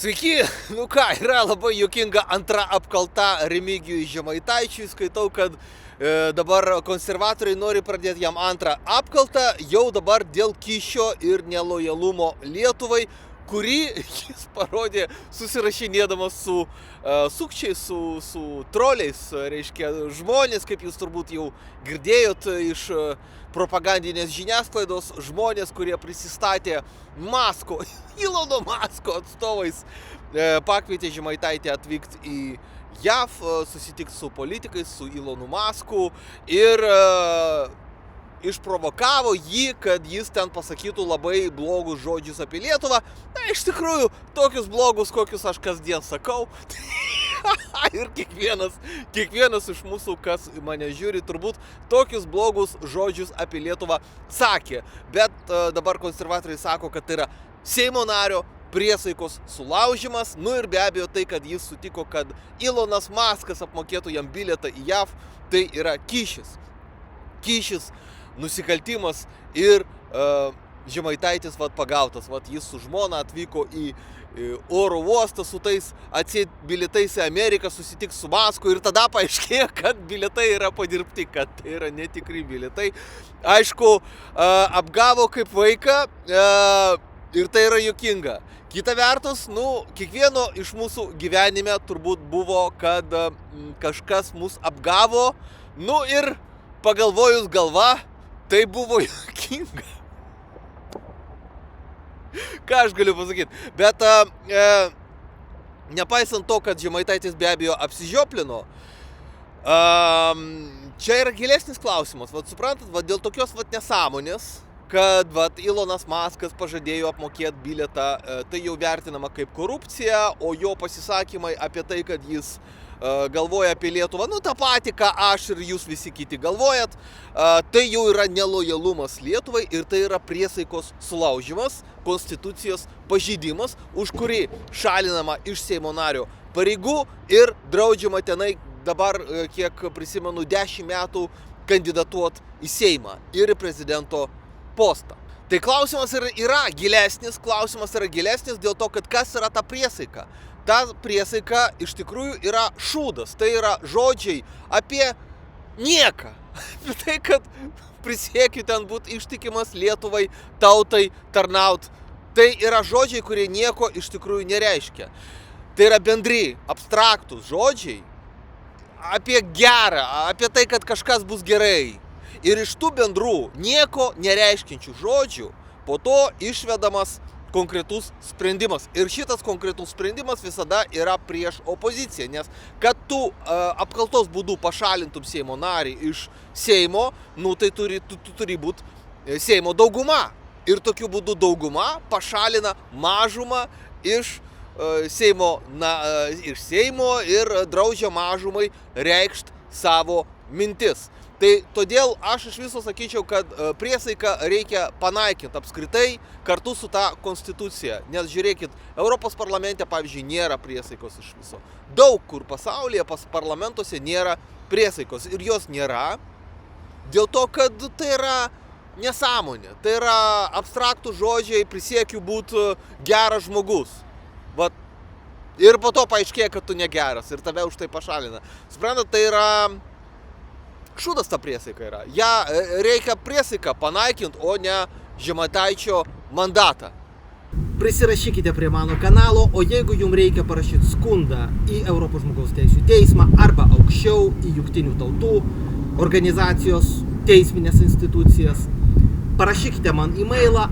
Sveiki, nu ką, yra labai juokinga antra apkalta Remigijui Žemaitaičiui. Skaitau, kad dabar konservatoriai nori pradėti jam antrą apkaltą, jau dabar dėl kyšio ir nelojalumo Lietuvai, kurį jis parodė susirašinėdamas su sukčiais, su troliais, reiškia žmonės, kaip jūs turbūt jau girdėjot iš propagandinės žiniasklaidos, žmonės, kurie prisistatė Ilono Masko atstovais, pakvietė Žemaitaitį atvykti į JAV, susitikti su politikais, su Ilonu Masku ir išprovokavo jį, kad jis ten pasakytų labai blogus žodžius apie Lietuvą. Na, iš tikrųjų, tokius blogus, kokius aš kasdien sakau. Ir kiekvienas iš mūsų, kas mane žiūri, turbūt tokius blogus žodžius apie Lietuvą sakė. Bet dabar konservatoriai sako, kad tai yra Seimo nario priesaikos sulaužimas. Nu ir be abejo tai, kad jis sutiko, kad Ilonas Maskas apmokėtų jam bilietą į JAV, tai yra kyšis. Kyšis, nusikaltimas ir Žemaitaitis pagautas. Jis su žmona atvyko į oro uostą su tais atseit bilietais į Ameriką, susitiks su Masku ir tada paaiškėjo, kad bilietai yra padirbti, kad tai yra netikri bilietai. Aišku, apgavo kaip vaiką ir tai yra juokinga. Kita vertus, kiekvieno iš mūsų gyvenime turbūt buvo, kad kažkas mus apgavo, ir pagalvojus galva, tai buvo juokinga. Ką aš galiu pasakyti? Bet nepaisant to, kad Žemaitaitis be abejo apsižioplino, čia yra gilesnis klausimas. Suprantat, dėl tokios nesąmonės, kad Ilonas Maskas pažadėjo apmokėti bilietą, tai jau vertinama kaip korupcija, o jo pasisakymai apie tai, kad jis galvoja apie Lietuvą, tą patį, ką aš ir jūs visi kiti galvojat, tai jau yra nelojalumas Lietuvai ir tai yra priesaikos sulaužimas, konstitucijos pažeidimas, už kurį šalinama iš Seimo nario pareigų ir draudžiama tenai dabar, kiek prisimenu, 10 metų kandidatuoti į Seimą ir į prezidento postą. Tai klausimas yra gilesnis dėl to, kad kas yra ta priesaika. Ta priesaika iš tikrųjų yra šūdas, tai yra žodžiai apie nieką. Apie tai, kad prisiekiu ten būti ištikimas Lietuvai, tautai, tarnaut. Tai yra žodžiai, kurie nieko iš tikrųjų nereiškia. Tai yra bendri, abstraktus žodžiai apie gerą, apie tai, kad kažkas bus gerai. Ir iš tų bendrų, nieko nereiškiančių žodžių po to išvedamas konkretus sprendimas. Ir šitas konkretus sprendimas visada yra prieš opoziciją, nes kad tu apkaltos būdu pašalintum Seimo narį iš Seimo, tai turi būti Seimo dauguma. Ir tokiu būdu dauguma pašalina mažumą iš Seimo ir draudžia mažumai reikšti savo mintis. Tai todėl aš iš viso sakyčiau, kad priesaiką reikia panaikinti apskritai kartu su ta konstitucija. Nes žiūrėkit, Europos parlamente, pavyzdžiui, nėra priesaikos iš viso. Daug kur pasaulyje parlamentuose nėra priesaikos. Ir jos nėra dėl to, kad tai yra nesąmonė. Tai yra abstraktų žodžiai, prisiekiu būti geras žmogus. Ir po to paaiškėja, kad tu negeras ir tave už tai pašalina. Suprantat, tai yra šūdas ta priesaika yra. Ja reikia priesaiką panaikinti, o ne Žemaitaičio mandatą. Prisirašykite prie mano kanalo, o jeigu jums reikia parašyti skundą į Europos žmogaus teisių teismą arba aukščiau į Jungtinių tautų organizacijos teisminės institucijas, parašykite man e-mailą